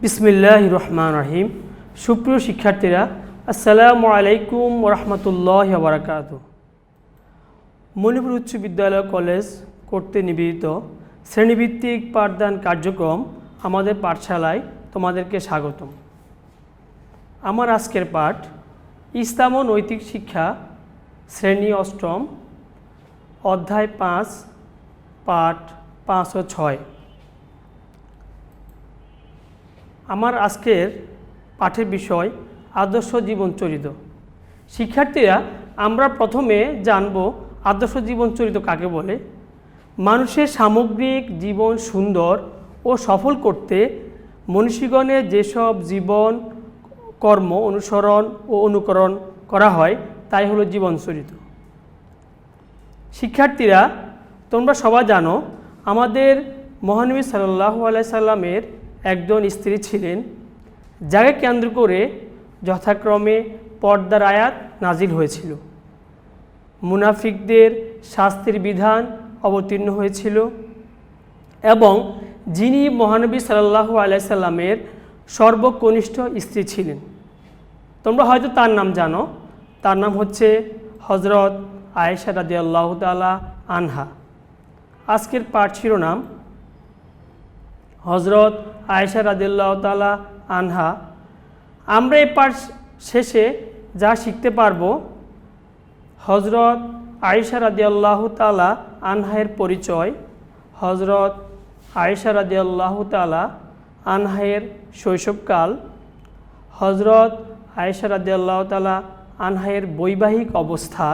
বিসমিল্লাহির রহমানির রহিম। সুপ্রিয় শিক্ষার্থীরা, আসসালামু আলাইকুম ওয়া রাহমাতুল্লাহি ওয়া বারাকাতুহু। মণিপুর উচ্চ বিদ্যালয় কলেজ কর্তৃক নিবেদিত শ্রেণীভিত্তিক পাঠদান কার্যক্রম আমাদের পাঠশালায় তোমাদেরকে স্বাগতম। আমার আজকের পাঠ ইসলাম ও নৈতিক শিক্ষা, শ্রেণী অষ্টম, অধ্যায় 5, পাঠ 5 ও 6। আমার আজকের পাঠের বিষয় আদর্শ জীবন চরিত। শিক্ষার্থীরা, আমরা প্রথমে জানব আদর্শ জীবন চরিত কাকে বলে। মানুষের সামগ্রিক জীবন সুন্দর ও সফল করতে মনীষীগণের যেসব জীবন কর্ম অনুসরণ ও অনুকরণ করা হয় তাই হলো জীবন চরিত। শিক্ষার্থীরা, তোমরা সবাই জানো আমাদের মহানবী সাল্লাল্লাহু আলাইহি সাল্লামের একজন স্ত্রী ছিলেন, যাকে কেন্দ্র করে যথাক্রমে পর্দার আয়াত নাজিল হয়েছিল, মুনাফিকদের শাস্তির বিধান অবতীর্ণ হয়েছিল এবং যিনি মহানবী সাল্লাল্লাহু আলাইহি সাল্লামের সর্বকনিষ্ঠ স্ত্রী ছিলেন। তোমরা হয়তো তার নাম জানো, তার নাম হচ্ছে হযরত আয়েশা রাদিয়াল্লাহু তাআলা আনহা। আজকের পাঠ শিরোনাম হযরত আয়েশা রাদিয়াল্লাহু তাআলা আনহা। আমরা এই পাঠ শেষে যা শিখতে পারবো, হযরত আয়েশা রাদিয়াল্লাহু তাআলা আনহার পরিচয়, হযরত আয়েশা রাদিয়াল্লাহু তাআলা আনহার শৈশবকাল, হযরত আয়েশা রাদিয়াল্লাহু তাআলা আনহার বৈবাহিক অবস্থা,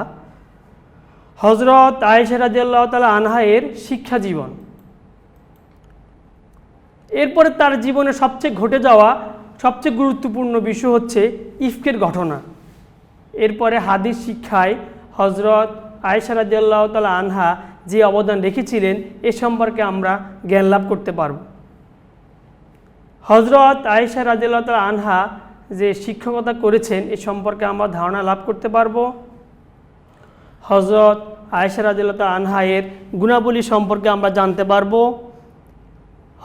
হযরত আয়েশা রাদিয়াল্লাহু তাআলা আনহার শিক্ষা জীবন। এরপরে তার জীবনে সবচেয়ে ঘটে যাওয়া সবচেয়ে গুরুত্বপূর্ণ বিষয় হচ্ছে ইফকের ঘটনা। এরপরে হাদিস শিক্ষায় হযরত আয়েশা রাদিয়াল্লাহু তাআলা আনহা যে অবদান রেখেছিলেন এ সম্পর্কে আমরা জ্ঞান লাভ করতে পারব। হযরত আয়েশা রাদিয়াল্লাহু তাআলা আনহা যে শিক্ষকতা করেছেন এ সম্পর্কে আমরা ধারণা লাভ করতে পারব। হযরত আয়েশা রাদিয়াল্লাহু তাআলা আনহা এর গুণাবলী সম্পর্কে আমরা জানতে পারব।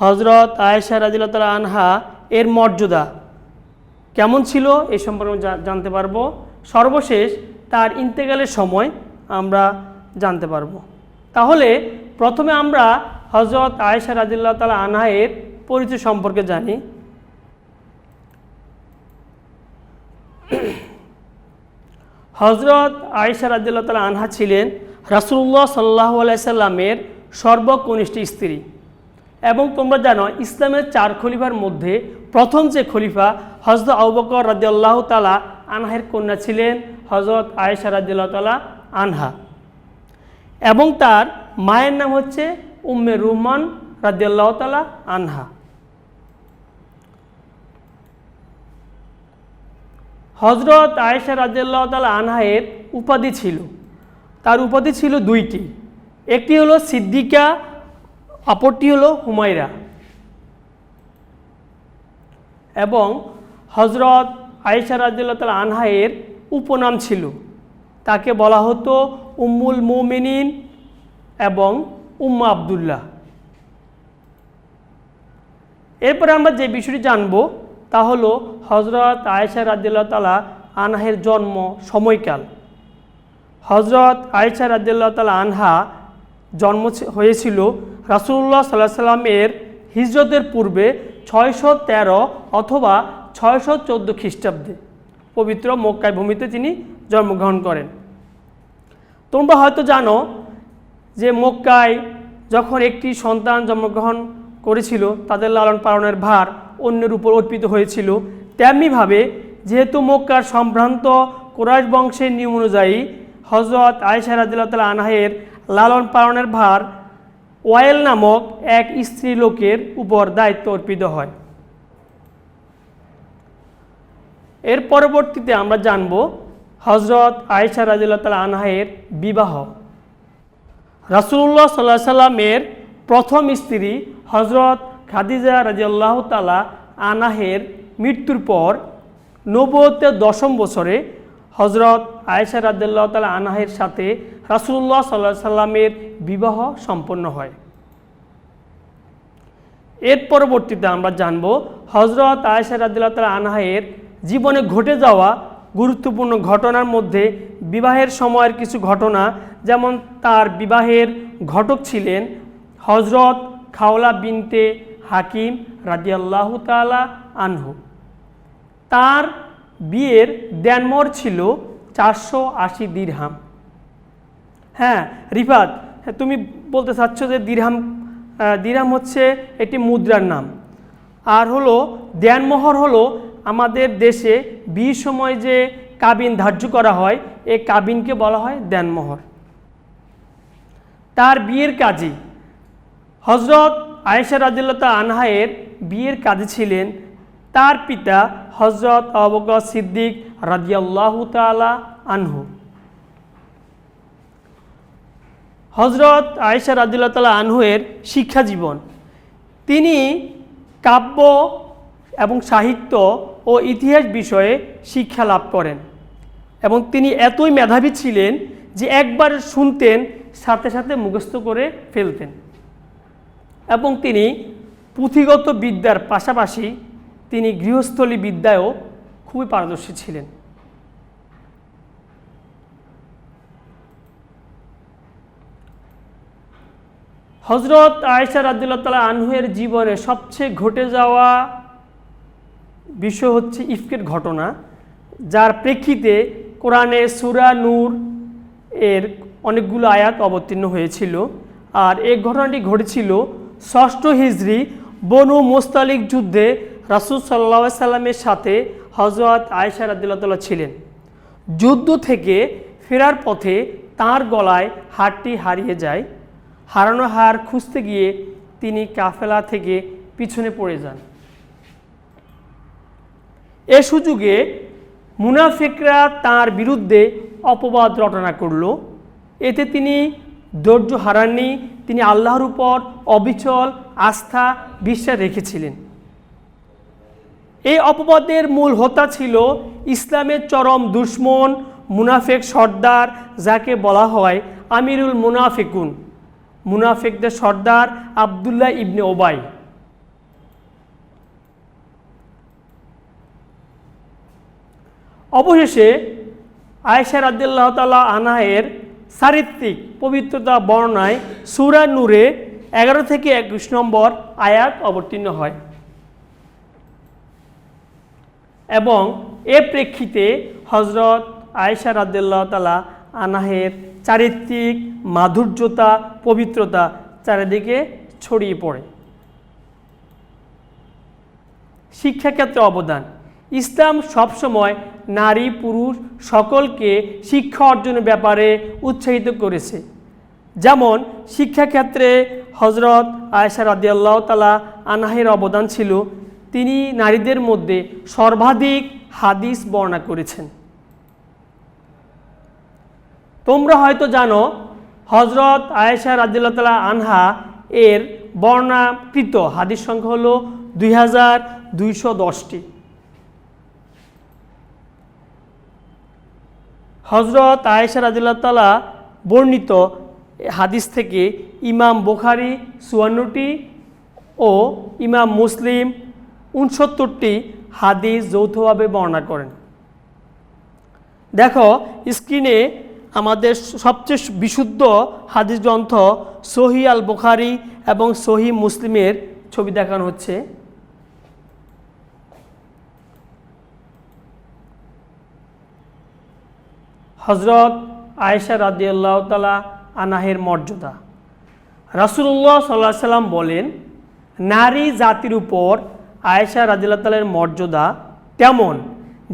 হযরত আয়েশা রাদিয়াল্লাহু তাআলা আনহা এর মর্যাদা কেমন ছিল এই সম্পর্কে জানতে পারব। সর্বশেষ তার ইন্তেকালের সময় আমরা জানতে পারব। তাহলে প্রথমে আমরা হযরত আয়েশা রাদিয়াল্লাহু তাআলা আনহা এর পরিচয় সম্পর্কে জানি। হযরত আয়েশা রাদিয়াল্লাহু তাআলা আনহা ছিলেন রাসূলুল্লাহ সাল্লাল্লাহু আলাইহি সাল্লামের সর্বকনিষ্ঠ স্ত্রী এবং তোমরা জানো ইসলামের 4 খলিফার মধ্যে প্রথম যে খলিফা হযরত আবু বকর রাদিয়াল্লাহু তাআলা আনহার কন্যা ছিলেন হযরত আয়েশা রাদিয়াল্লাহু তাআলা আনহা এবং তার মায়ের নাম হচ্ছে উম্মে রুহমান রাদিয়াল্লাহু তাআলা আনহা। হযরত আয়েশা রাদিয়াল্লাহু তাআলা আনহার উপাধি ছিল, তার উপাধি ছিল 2টি, একটি হলো সিদ্দিকা, অপরটি হলো হুমায়রা। এবং হযরত আয়েশা রাদিয়াল্লাহু তাআলা আনহা এর উপনাম ছিল, তাকে বলা হতো উম্মুল মুমিনিন এবং উম্মা আব্দুল্লাহ। এরপরে আমরা যে বিষয়টি জানব তা হলো হযরত আয়েশা রাদিয়াল্লাহু তাআলা আনহার জন্ম সময়কাল। হযরত আয়েশা রাদিয়াল্লাহু তাআলা আনহা জন্ম হয়েছিল রাসূলুল্লাহ সাল্লাল্লাহু আলাইহি সাল্লামের হিজরতের পূর্বে 613 অথবা 614 খ্রিস্টাব্দে পবিত্র মক্কায় ভূমিতে তিনি জন্মগ্রহণ করেন। তোমরা হয়তো জানো যে মক্কায় যখন একটি সন্তান জন্মগ্রহণ করেছিল তাদের লালন পালনের ভার অন্যের উপর অর্পিত হয়েছিল। তেমনিভাবে যেহেতু মক্কার সম্ভ্রান্ত কুরাইশ বংশের নিয়ম অনুযায়ী হযরত আয়েশা রাদিয়াল্লাহু তাআলা আনহার লালন পালনের ভার ওয়াইল নামক এক স্ত্রী লোকের উপর দায়িত্ব অর্পিত হয়। এর পরবর্তীতে আমরা জানব হযরত আয়েশা রাদিয়াল্লাহু তাআলা আনহার বিবাহ। রাসূলুল্লাহ সাল্লাল্লাহু আলাইহি সাল্লামের প্রথম স্ত্রী হযরত খাদিজা রাদিয়াল্লাহু তাআলা আনহার মৃত্যুর পর নবুয়তের 10ম বছরে হযরত আয়েশা রাদিয়াল্লাহু তাআলা আনহার সাথে রাসূলুল্লাহ সাল্লাল্লাহু আলাইহি সাল্লামের বিবাহ সম্পন্ন হয়। এর পরবর্তীতে আমরা জানব হযরত আয়েশা রাদিয়াল্লাহু তাআলা আনহার জীবনে ঘটে যাওয়া গুরুত্বপূর্ণ ঘটনার মধ্যে বিবাহের সময়ের কিছু ঘটনা, যেমন তার বিবাহের ঘটক ছিলেন হযরত খাওলা বিনতে হাকিম রাদিয়াল্লাহু তাআলা আনহু। তার বিয়ের দেনমোহর ছিল 480 দিরহাম। হ্যাঁ রিফাত, তুমি বলতে চাচ্ছ যে দিরহাম হচ্ছে একটি মুদ্রার নাম, আর হলো দেনমোহর হলো আমাদের দেশে বিয়ের সময় যে কাবিন ধার্য করা হয়, এই কাবিনকে বলা হয় দেনমোহর। তার বিয়ের কাজী হযরত আয়েশা রাদিয়াল্লাহু তাআলা আনহার বিয়ের কাজী ছিলেন তার পিতা হযরত আবু বকর সিদ্দিক রাদিয়াল্লাহু তাআলা আনহু। হযরত আয়েশা রাদিয়াল্লাহু তাআলা আনহুয়ের শিক্ষা জীবন। তিনি কাব্য এবং সাহিত্য ও ইতিহাস বিষয়ে শিক্ষা লাভ করেন এবং তিনি এতই মেধাবী ছিলেন যে একবার শুনতেন সাথে সাথে মুখস্থ করে ফেলতেন, এবং তিনি পুঁথিগত বিদ্যার পাশাপাশি তিনি গৃহস্থলী বিদ্যায়ও খুবই পারদর্শী ছিলেন। হযরত আয়েশা রাদিয়াল্লাহু তাআলা আনহুয়ের জীবনে সবচেয়ে ঘটে যাওয়া বিষয় হচ্ছে ইফকের ঘটনা, যার প্রেক্ষিতে কোরআনে সূরা নূর এর অনেকগুলো আয়াত অবতীর্ণ হয়েছিল। আর এই ঘটনাটি ঘটেছিল ৬ষ্ঠ হিজরি বনু মুস্তালিক যুদ্ধে রাসূল সাল্লাল্লাহু আলাইহি সাল্লামের সাথে হযরত আয়েশা রাদিয়াল্লাহু তাআলা ছিলেন। যুদ্ধ থেকে ফেরার পথে তার গলায় হারটি হারিয়ে যায়। হারানো হার খুঁজতে গিয়ে তিনি কাফেলা থেকে পিছনে পড়ে যান। এ সুযোগে মুনাফিকরা তার বিরুদ্ধে অপবাদ রটনা করল। এতে তিনি ধৈর্য হারাননি, তিনি আল্লাহর উপর অবিচল আস্থা বিশ্বাস রেখেছিলেন। এই অপবাদের মূল হোতা ছিল ইসলামের চরম দুশমন মুনাফিক সর্দার, যাকে বলা হয় আমিরুল মুনাফিকুন, মুনাফিকদের সর্দার আব্দুল্লাহ ইবনে ওবাই। অবশেষে আয়েশা রাদিয়াল্লাহু তাআলা আনহার চারিত্রিক পবিত্রতা বর্ণনায় সূরা নূরে 11 থেকে 21 নম্বর আয়াত অবতীর্ণ হয় এবং এ প্রেক্ষিতে হযরত আয়েশা রাদিয়াল্লাহু তাআলা আনহার চারিত্রিক মাধুর্যতা পবিত্রতা চারিদিকে ছড়িয়ে পড়ে। শিক্ষাক্ষেত্রে অবদান। ইসলাম সবসময় নারী পুরুষ সকলকে শিক্ষা অর্জনের ব্যাপারে উৎসাহিত করেছে। যেমন শিক্ষাক্ষেত্রে হযরত আয়েশা রাদিয়াল্লাহু তাআলা আনহার অবদান ছিল, তিনি নারীদের মধ্যে সর্বাধিক হাদিস বর্ণনা করেছেন। তোমরা হয়তো জানো হযরত আয়েশা রাদিয়াল্লাহু তাআলা আনহা এর বর্ণনাকৃত হাদিস সংখ্যা হলো 2210টি। হযরত আয়েশা রাদিয়াল্লাহু তাআলা বর্ণিত হাদিস থেকে ইমাম বুখারী 54টি ও ইমাম মুসলিম 69টি হাদিস যৌথভাবে বর্ণনা করেন। দেখো স্ক্রিনে আমাদের সবচেয়ে বিশুদ্ধ হাদিস গ্রন্থ সহিহ আল বুখারী এবং সহিহ মুসলিমের ছবি দেখানো হচ্ছে। হযরত আয়েশা রাদিয়াল্লাহু তাআলা আনহার মর্যাদা। রাসূলুল্লাহ সাল্লাল্লাহু আলাইহি সাল্লাম বলেন, নারী জাতির উপর আয়েশা রাদিয়াল্লাহু তাআলার মর্যাদা তেমন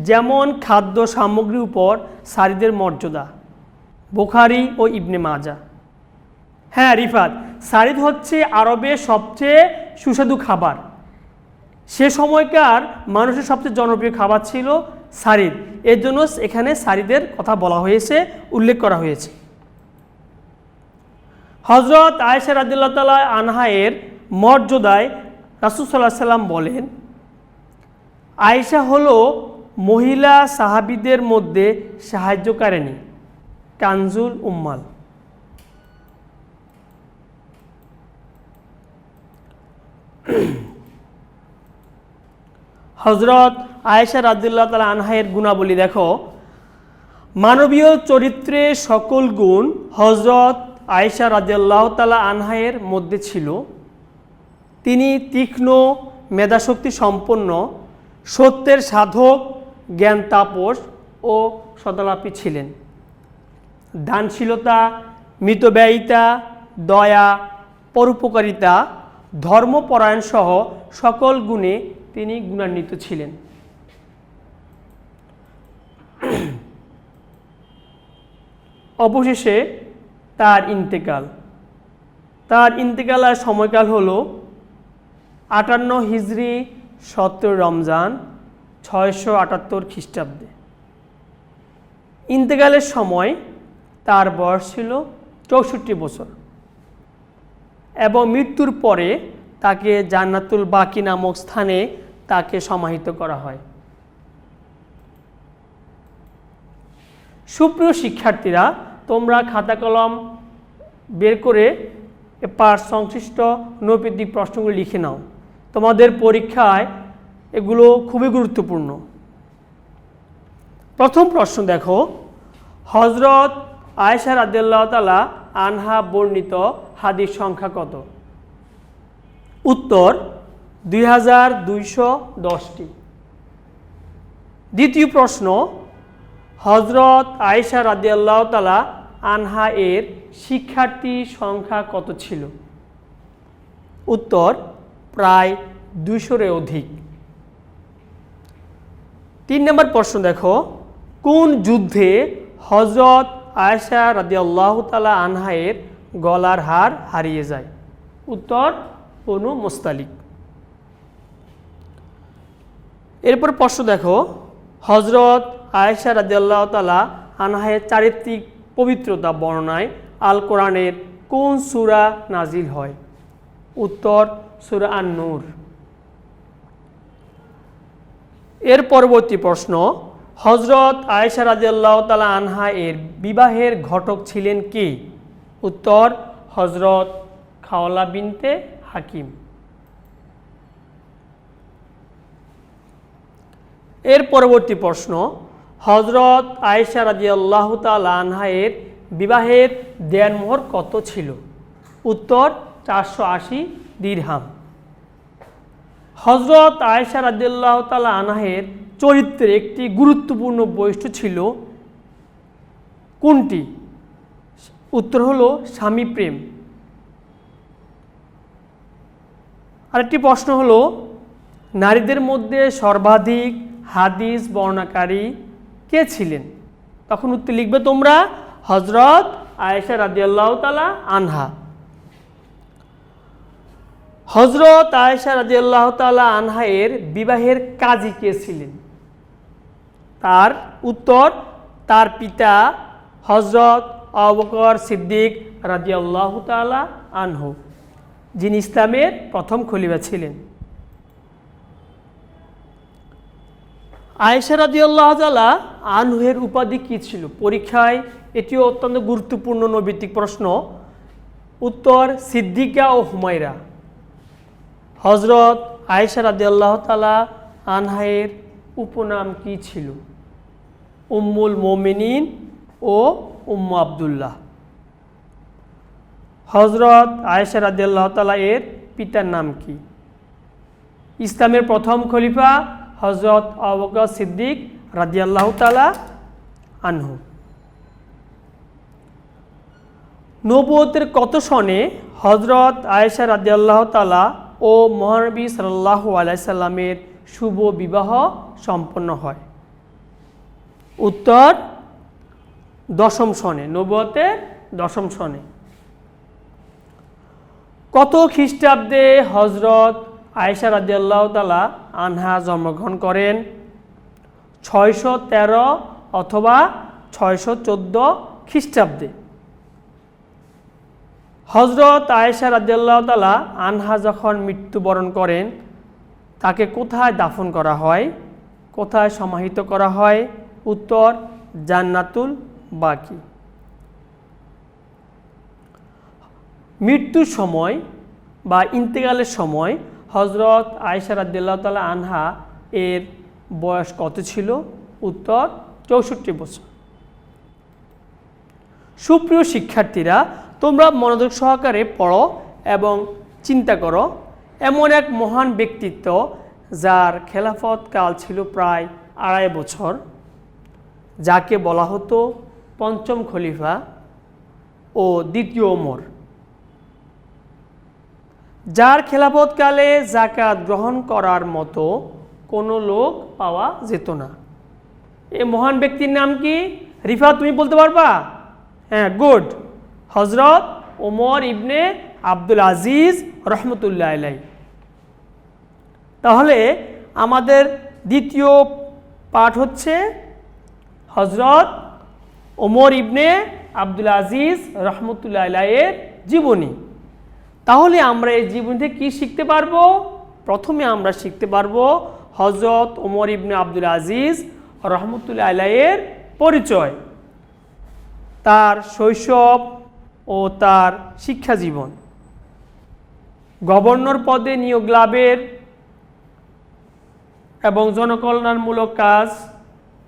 যেমন খাদ্য সামগ্রীর উপর সারিদের মর্যাদা। বুখারী ও ইবনে মাজাহ। হ্যাঁ রিফাত, সারিদ হচ্ছে আরবের সবচেয়ে সুস্বাদু খাবার। সে সময়কার মানুষের সবচেয়ে জনপ্রিয় খাবার ছিল সারিদ, এর জন্য এখানে সারিদের কথা বলা হয়েছে, উল্লেখ করা হয়েছে। হযরত আয়েশা রাদিয়াল্লাহু তাআলা আনহার মর্যাদায় রাসূল সাল্লাল্লাহু আলাইহি সাল্লাম বলেন, আয়েশা হলো মহিলা সাহাবীদের মধ্যে সাহায্যকারিণী, কানজুল উম্মাল। হযরত আয়েশা রাদিয়াল্লাহু তাআলা আনহায়ের গুণাবলী দেখো। মানবীয় চরিত্রে সকল গুণ হযরত আয়েশা রাদিয়াল্লাহু তাআলা আনহায়ের মধ্যে ছিল। তিনি তীক্ষ্ণ মেধাশক্তি সম্পন্ন, সত্যের সাধক, জ্ঞান তাপস ও সদালাপী ছিলেন। দানশীলতা, মিতব্যয়িতা, দয়া, পরোপকারিতা, ধর্মপরায়ণ সহ সকল গুণে তিনি গুণান্বিত ছিলেন। অবশেষে তার ইন্তেকাল। তার ইন্তেকালের সময়কাল হলো 58 হিজরি 17 রমজান 678 খ্রিস্টাব্দে। ইন্তেকালের সময় তার বয়স ছিল 64 বছর এবং মৃত্যুর পরে তাকে জান্নাতুল বাকি নামক স্থানে তাকে সমাহিত করা হয়। সুপ্রিয় শিক্ষার্থীরা, তোমরা খাতা কলম বের করে এবার সংশ্লিষ্ট নৈতিক প্রশ্নগুলো লিখে নাও। তোমাদের পরীক্ষায় এগুলো খুবই গুরুত্বপূর্ণ। প্রথম প্রশ্ন দেখো, হযরত আয়েশা রাদিয়াল্লাহু তাআলা আনহা বর্ণিত হাদিস সংখ্যা কত? উত্তর 2210টি। দ্বিতীয় প্রশ্ন, হযরত আয়েশা রাদিয়াল্লাহু তাআলা আনহা এর শিক্ষার্থী সংখ্যা কত ছিল? উত্তর প্রায় 200-এর অধিক। 3 নম্বর প্রশ্ন দেখো, কোন যুদ্ধে হযরত আয়েশা রাদিয়াল্লাহু তাআলা আনহা এর গলার হার হারিয়ে যায়? উত্তর বনু মুস্তালিক। এরপর প্রশ্ন দেখো, হযরত আয়েশা রাদিয়াল্লাহু তাআলা আনহা এর চারিত্রিক পবিত্রতা বর্ণনায় আল কোরআনের কোন সূরা নাজিল হয়? উত্তর সূরা আন-নূর। এর পরবর্তী প্রশ্ন, হযরত আয়েশা রাদিয়াল্লাহু তাআলা আনহা এর বিবাহের ঘটক ছিলেন কে? উত্তর হযরত খাওলা বিনতে হাকিম। এর পরবর্তী প্রশ্ন, হযরত আয়েশা রাদিয়াল্লাহু তাআলা আনহা এর বিবাহের দেনমোহর কত ছিল? উত্তর 480 দিরহাম। হযরত আয়েশা রাদিয়াল্লাহু তাআলা আনহা এর চরিত্রের একটি গুরুত্বপূর্ণ বৈশিষ্ট্য ছিল কোনটি? উত্তর হলো স্বামী প্রেম। আরেকটি প্রশ্ন হলো, নারীদের মধ্যে সর্বাধিক হাদিস বর্ণনাকারী কে ছিলেন? তখন উত্তর লিখবে তোমরা হযরত আয়েশা রাদিয়াল্লাহু তাআলা আনহা। হযরত আয়েশা রাদিয়াল্লাহু তাআলা আনহা এর বিবাহের কাজী কে ছিলেন? তার উত্তর তার পিতা হযরত আবু বকর সিদ্দিক রাদিয়াল্লাহু তাআলা আনহু, যিনি ইসলামের প্রথম খলিফা ছিলেন। আয়েশা রাদিয়াল্লাহু তাআলা আনহুর উপাধি কী ছিল? পরীক্ষায় এটিও অত্যন্ত গুরুত্বপূর্ণ নৈতিক প্রশ্ন। উত্তর সিদ্দিকা ও হুমায়রা। হযরত আয়েশা রাদিয়াল্লাহু তাআলা আনহার উপনাম কী ছিল? উম্মুল মুমিনিন ও উম্মু আব্দুল্লাহ। হযরত আয়েশা রাদিয়াল্লাহু তাআলা এর পিতার নাম কি? ইসলামের প্রথম খলিফা হযরত আবু বকর সিদ্দিক রাদিয়াল্লাহু তাআলা আনহু। নবুয়তের কত সনে হযরত আয়েশা রাদিয়াল্লাহু তাআলা ও মহানবী সাল্লাল্লাহু আলাইহি সাল্লামের শুভ বিবাহ সম্পন্ন হয়? উত্তর 10ম সনে, নবুয়তের 10ম সনে। কত খ্রিস্টাব্দে হযরত আয়েশা রাদিয়াল্লাহু তাআলা আনহা জন্মগ্রহণ করেন? 613 অথবা 614 খ্রিস্টাব্দে। হযরত আয়েশা রাদিয়াল্লাহু তাআলা আনহা যখন মৃত্যুবরণ করেন তাকে কোথায় দাফন করা হয়? কোথায় সমাহিত করা হয়? উত্তর জান্নাতুল বাকি। মৃত্যুর সময় বা ইন্তেকালের সময় হযরত আয়েশা রাদিয়াল্লাহু তাআলা আনহা এর বয়স কত ছিল? উত্তর 64 বছর। সুপ্রিয় শিক্ষার্থীরা, তোমরা মনোযোগ সহকারে পড়ো এবং চিন্তা করো। এমন এক মহান ব্যক্তিত্ব যার খেলাফত কাল ছিল প্রায় 2.5 বছর, যাকে বলা হতো পঞ্চম খলিফা ও দ্বিতীয় ওমর, যার খেলাফতকালে যাকাত গ্রহণ করার মতো কোনো লোক পাওয়া যেত না। এই মহান ব্যক্তির নাম কি? রিফা, তুমি বলতে পারবা? হ্যাঁ, গুড। হজরত ওমর ইবনে আব্দুল আজিজ রহমতুল্লাহ আলাইহি। তাহলে আমাদের দ্বিতীয় পাঠ হচ্ছে হজরত ওমর ইবনে আব্দুল আজিজ রহমতুল্লাহ আলাইহির জীবনী। তাহলে আমরা এই জীবনী থেকে কী শিখতে পারবো? প্রথমে আমরা শিখতে পারবো হজরত ওমর ইবনে আব্দুল আজিজ রহমতুল্লাহ আলাইহির পরিচয়, তার শৈশব ও তার শিক্ষা জীবন, গভর্নর পদে নিয়োগ লাভের এবং জনকল্যাণমূলক কাজ,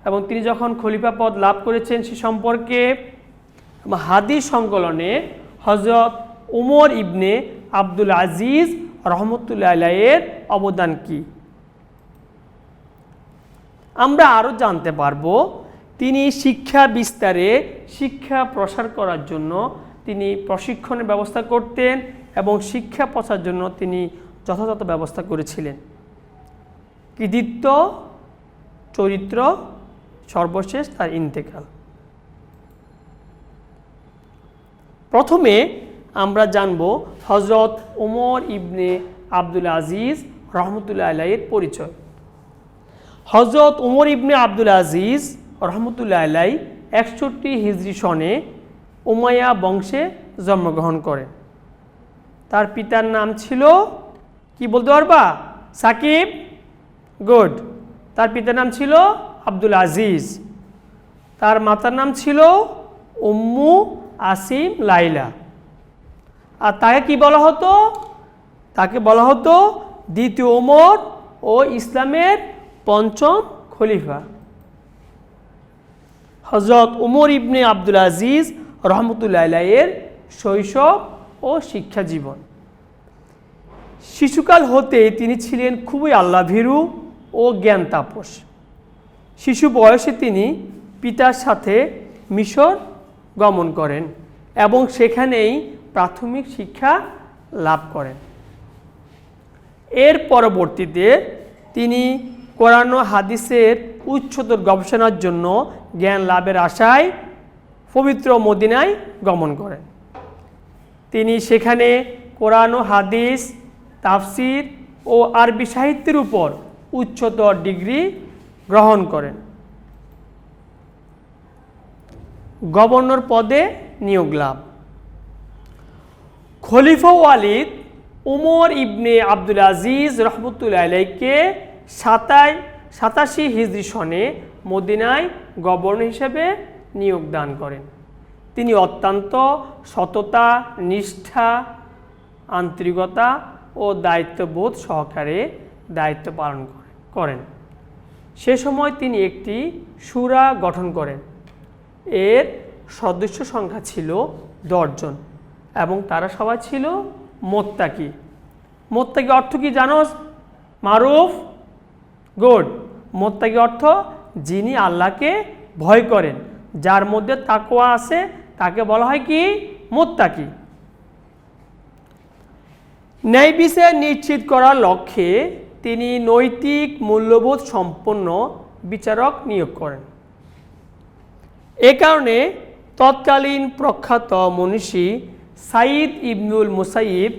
এবং তিনি যখন খলিফা পদ লাভ করেছেন সে সম্পর্কে, হাদিস সংকলনে হজরত ওমর ইবনে আব্দুল আজিজ রহমতুল্লাহ আলাইহির অবদান কি। আমরা আরও জানতে পারবো তিনি শিক্ষা বিস্তারে, শিক্ষা প্রসার করার জন্য তিনি প্রশিক্ষণের ব্যবস্থা করতেন এবং শিক্ষা প্রচার জন্য তিনি যথাযথ ব্যবস্থা করেছিলেন। কৃতিত্ব, চরিত্র, সর্বশেষ তার ইন্তেকাল। প্রথমে আমরা জানব হজরত ওমর ইবনে আব্দুল আজিজ রহমতুল্লাহ আলাইহির পরিচয়। হজরত ওমর ইবনে আব্দুল আজিজ রহমতুল্লাহ আলাইহি 61 হিজরি সনে উমাইয়া বংশে জন্মগ্রহণ করেন। তার পিতার নাম ছিল কি বলতে পারবা? সাকিব, গুড। তার পিতার নাম ছিল আব্দুল আজিজ। তার মাতার নাম ছিল উম্মু আসিম লাইলা। আর তাকে কি বলা হতো? তাকে বলা হতো দ্বিতীয় ওমর ও ইসলামের পঞ্চম খলিফা। হজরত ওমর ইবনে আব্দুল আজিজ রহমতুল্লাহ আলাইহির শৈশব ও শিক্ষা জীবন। শিশুকাল হতে তিনি ছিলেন খুবই আল্লাহভীরু ও জ্ঞান তাপস। শিশু বয়সে তিনি পিতার সাথে মিশর গমন করেন এবং সেখানেই প্রাথমিক শিক্ষা লাভ করেন। এর পরবর্তীতে তিনি কোরআন ও হাদিসের উচ্চতর গবেষণার জন্য জ্ঞান লাভের আশায় পবিত্র মদিনায় গমন করেন। তিনি সেখানে কোরআন ও হাদিস, তাফসির ও আরবি সাহিত্যের উপর উচ্চতর ডিগ্রি গ্রহণ করেন। গভর্নর পদে নিয়োগ লাভ। খলিফা ওয়ালিদ ওমর ইবনে আব্দুল আজিজ রহমতুল্লাহ আলাইহিকে 87 হিজরি সনে মদিনায় গভর্নর হিসেবে নিয়োগ দান করেন। তিনি অত্যন্ত সততা, নিষ্ঠা, আন্তরিকতা ও দায়িত্ববোধ সহকারে দায়িত্ব পালন করেন। সে সময় তিনি একটি শুরা গঠন করেন। এর সদস্য সংখ্যা ছিল 10 জন এবং তারা সবাই ছিল মোত্তাকি। মোত্তাকি অর্থ কি জানোস? মারুফ, গুড। মোত্তাকি অর্থ যিনি আল্লাহকে ভয় করেন, যার মধ্যে তাকওয়া আছে তাকে বলা হয় কি? মোত্তাকি। ন্যায় বিচার নিশ্চিত করার লক্ষ্যে তিনি নৈতিক মূল্যবোধ সম্পন্ন বিচারক নিয়োগ করেন। এ কারণে তৎকালীন প্রখ্যাত মনীষী সাইদ ইবনুল মুসাইব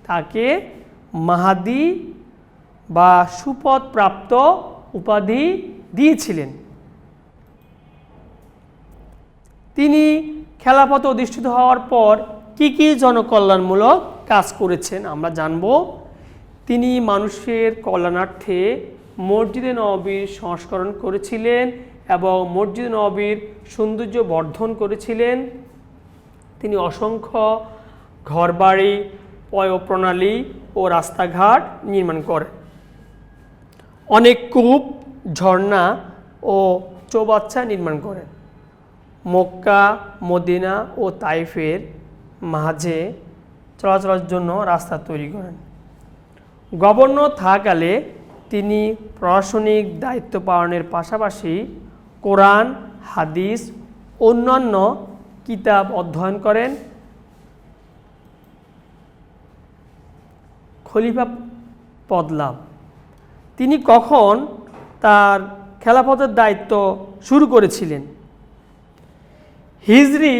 তাকে মাহাদি বা সুপথ প্রাপ্ত উপাধি দিয়েছিলেন। তিনি খেলাফতে অধিষ্ঠিত হওয়ার পর কি কি জনকল্যাণমূলক কাজ করেছেন আমরা জানব। তিনি মানুষের কল্যাণার্থে মসজিদে নববীর সংস্করণ করেছিলেন এবং মসজিদে নববীর সৌন্দর্য বর্ধন করেছিলেন। তিনি অসংখ্য ঘরবাড়ি, পয়ঃপ্রণালী ও রাস্তাঘাট নির্মাণ করেন। অনেক কূপ, ঝর্ণা ও চৌবাচ্চা নির্মাণ করেন। মক্কা, মদিনা ও তাইফের মাঝে চলাচলের জন্য রাস্তা তৈরি করেন। গভর্নর থাকাকালে তিনি প্রশাসনিক দায়িত্ব পালনের পাশাপাশি কোরআন, হাদিস, অন্যান্য কিতাব অধ্যয়ন করেন। খলিফা পদ লাভ। তিনি কখন তার খেলাফতের দায়িত্ব শুরু করেছিলেন? হিজরি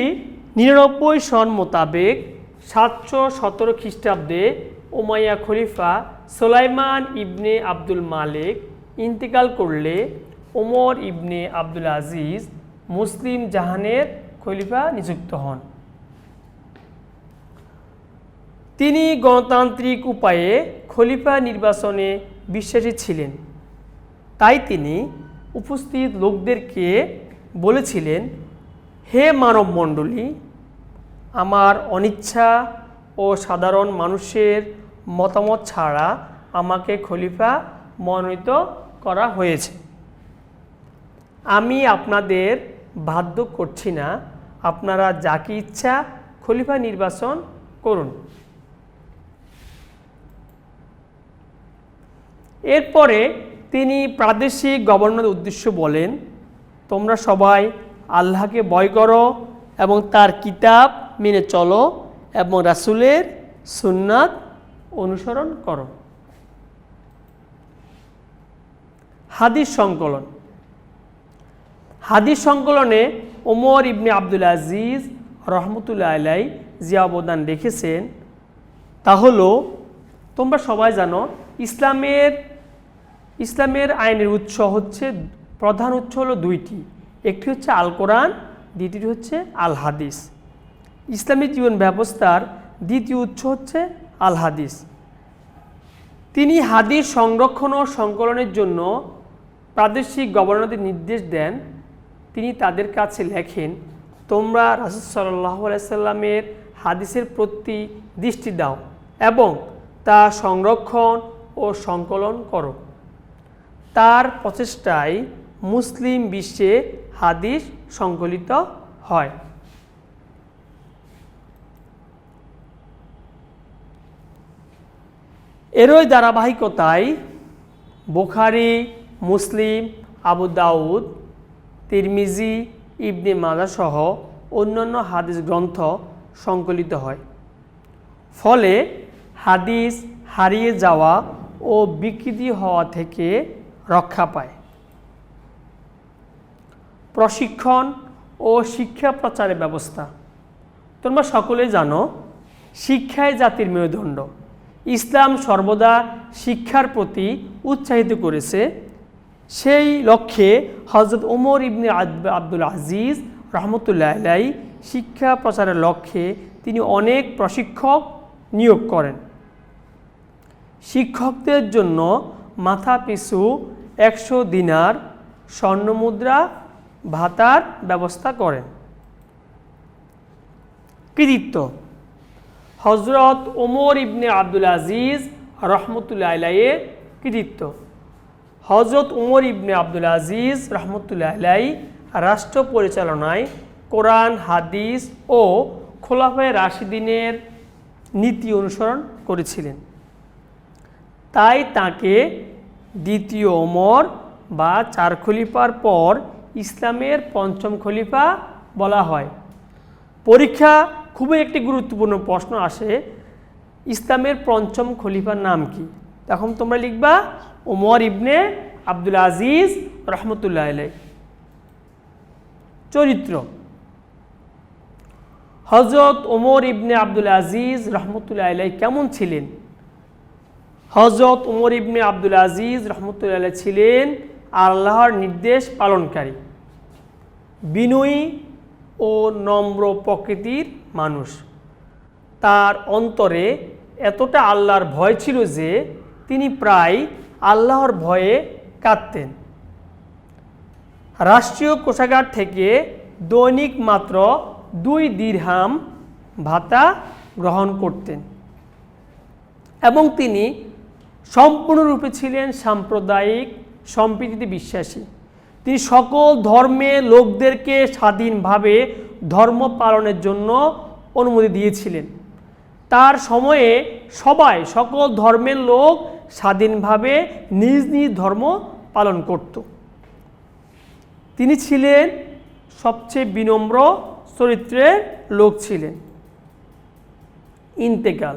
99 সন মোতাবেক 717 খ্রিস্টাব্দে উমাইয়া খলিফা সুলাইমান ইবনে আব্দুল মালিক ইন্তেকাল করলে ওমর ইবনে আব্দুল আজিজ মুসলিম জাহানের খলিফা নিযুক্ত হন। তিনি গণতান্ত্রিক উপায়ে খলিফা নির্বাচনে বিশ্বাসী ছিলেন। তাই তিনি উপস্থিত লোকদেরকে বলেছিলেন, হে মানবমণ্ডলী, আমার অনিচ্ছা ও সাধারণ মানুষের মতামত ছাড়া আমাকে খলিফা মনোনীত করা হয়েছে। আমি আপনাদের বাধ্য করছি না, আপনারা যাকে ইচ্ছা খলিফা নির্বাচন করুন। এরপরে তিনি প্রাদেশিক গভর্নরের উদ্দেশ্য বলেন, তোমরা সবাই আল্লাহকে ভয় করো এবং তার কিতাব মেনে চলো এবং রাসূলের সুন্নাত অনুসরণ করো। হাদিস সংকলন। হাদিস সংকলনে ওমর ইবনে আব্দুল আজিজ রহমতুল্লাহ আলাইহি যে অবদান রেখেছেন তা হলো, তোমরা সবাই জানো ইসলামের আইনের উৎস হচ্ছে, প্রধান উৎস হলো দুইটি, একটি হচ্ছে আল কোরআন, দ্বিতীয়টি হচ্ছে আল হাদিস। ইসলামী জীবন ব্যবস্থার দ্বিতীয় উৎস হচ্ছে আল হাদিস। তিনি হাদিস সংরক্ষণ ও সংকলনের জন্য প্রাদেশিক গভর্নরদের নির্দেশ দেন। তিনি তাদের কাছে লেখেন, তোমরা রাসূল সাল্লাল্লাহু আলাইহি সাল্লামের হাদিসের প্রতি দৃষ্টি দাও এবং তা সংরক্ষণ ও সংকলন করো। তার প্রচেষ্টায় মুসলিম বিশ্বে হাদিস সংকলিত হয়। এরই ধারাবাহিকতায় বুখারী, মুসলিম, আবু দাউদ, তিরমিজি, ইবনে মাজাহ সহ অন্যান্য হাদিস গ্রন্থ সংকলিত হয়। ফলে হাদিস হারিয়ে যাওয়া ও বিকৃতি হওয়া থেকে রক্ষা পায়। প্রশিক্ষণ ও শিক্ষা প্রচারের ব্যবস্থা। তোমরা সকলে জানো, শিক্ষাই জাতির মেরুদণ্ড। ইসলাম সর্বদা শিক্ষার প্রতি উৎসাহিত করেছে। সেই লক্ষ্যে হযরত ওমর ইবনে আব্দুল আজিজ রহমতুল্লাহ আলাইহি শিক্ষা প্রচারের লক্ষ্যে তিনি অনেক প্রশিক্ষক নিয়োগ করেন। শিক্ষকদের জন্য মাথা পিছু 100 দিনার স্বর্ণমুদ্রা ভাতার ব্যবস্থা করেন। কৃতিত্ব। হযরত ওমর ইবনে আব্দুল আজিজ রহমতুল্লাহ আলাইহির কৃতিত্ব। হযরত ওমর ইবনে আব্দুল আজিজ রহমতুল্লাহ আলাইহি রাষ্ট্র পরিচালনায় কোরআন, হাদিস ও খোলাফায়ে রাশিদিনের নীতি অনুসরণ করেছিলেন। তাই তাকে দ্বিতীয় ওমর বা 4 খলিফার পর ইসলামের 5ম খলিফা বলা হয়। পরীক্ষা খুবই একটি গুরুত্বপূর্ণ প্রশ্ন আসে, ইসলামের 5ম খলিফার নাম কি? তখন তোমরা লিখবা ওমর ইবনে আব্দুল আজিজ রহমতুল্লাহ আলাইহি। চরিত্র। হযরত ওমর ইবনে আব্দুল আজিজ রহমতুল্লাহ আলাইহি কেমন ছিলেন? হযরত ওমর ইবনে আব্দুল আজিজ রহমতুল্লাহ আলাইহি ছিলেন আল্লাহর নির্দেশ পালনকারী, বিনয়ী ও নম্র প্রকৃতির মানুষ। তার অন্তরে এতটা আল্লাহর ভয় ছিল যে তিনি প্রায় আল্লাহর ভয়ে কাঁদতেন। রাষ্ট্রীয় কোষাগার থেকে দৈনিক মাত্র 2 দিরহাম ভাতা গ্রহণ করতেন এবং তিনি সম্পূর্ণরূপে ছিলেন সাম্প্রদায়িক সম্প্রীতিতে বিশ্বাসী। তিনি সকল ধর্মের লোকদেরকে স্বাধীনভাবে ধর্ম পালনের জন্য অনুমতি দিয়েছিলেন। তার সময়ে সকল ধর্মের লোক স্বাধীনভাবে নিজ নিজ ধর্ম পালন করত। তিনি ছিলেন সবচেয়ে বিনম্র চরিত্রের লোক ছিলেন। ইন্তেকাল।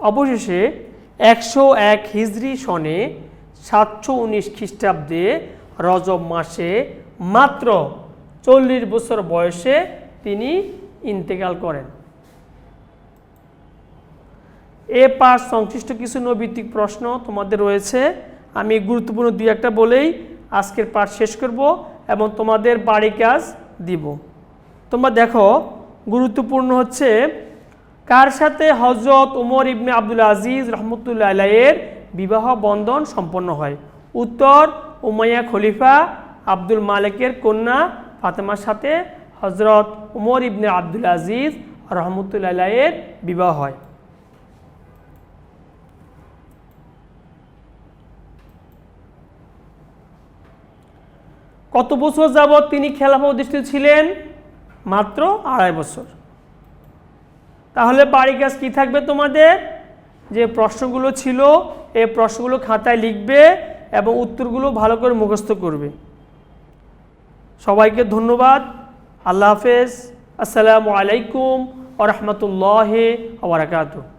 অবশেষে 101 হিজরি সনে 719 খ্রিস্টাব্দে রজব মাসে মাত্র 40 বছর বয়সে তিনি ইন্তেকাল করেন। এ পাঠ সংশ্লিষ্ট কিছু নৈতিক প্রশ্ন তোমাদের রয়েছে। আমি গুরুত্বপূর্ণ 2-1টা বলেই আজকের পাঠ শেষ করব এবং তোমাদের বাড়ি কাজ দিব। তোমরা দেখো, গুরুত্বপূর্ণ হচ্ছে কার সাথে হযরত ওমর ইবনে আব্দুল আজিজ রহমতুল্লাহ আলাইহির বিবাহ বন্ধন সম্পন্ন হয়? উত্তর, উমাইয়া খলিফা আব্দুল মালিকের কন্যা ফাতেমার সাথে হযরত ওমর ইবনে আব্দুল আজিজ রহমতুল্লাহ আলাইহির বিবাহ হয়। কত বছর যাবৎ তিনি খেলাফত অধিষ্ঠিত ছিলেন? মাত্র 2.5 বছর। তাহলে বাড়ি কাজ কি থাকবে তোমাদের? যে প্রশ্নগুলো ছিল এই প্রশ্নগুলো খাতায় লিখবে এবং উত্তরগুলো ভালো করে মুখস্থ করবে। সবাইকে ধন্যবাদ। আল্লাহ হাফেজ। আসসালামু আলাইকুম ওয়া রাহমাতুল্লাহি ওয়া বারাকাতুহু।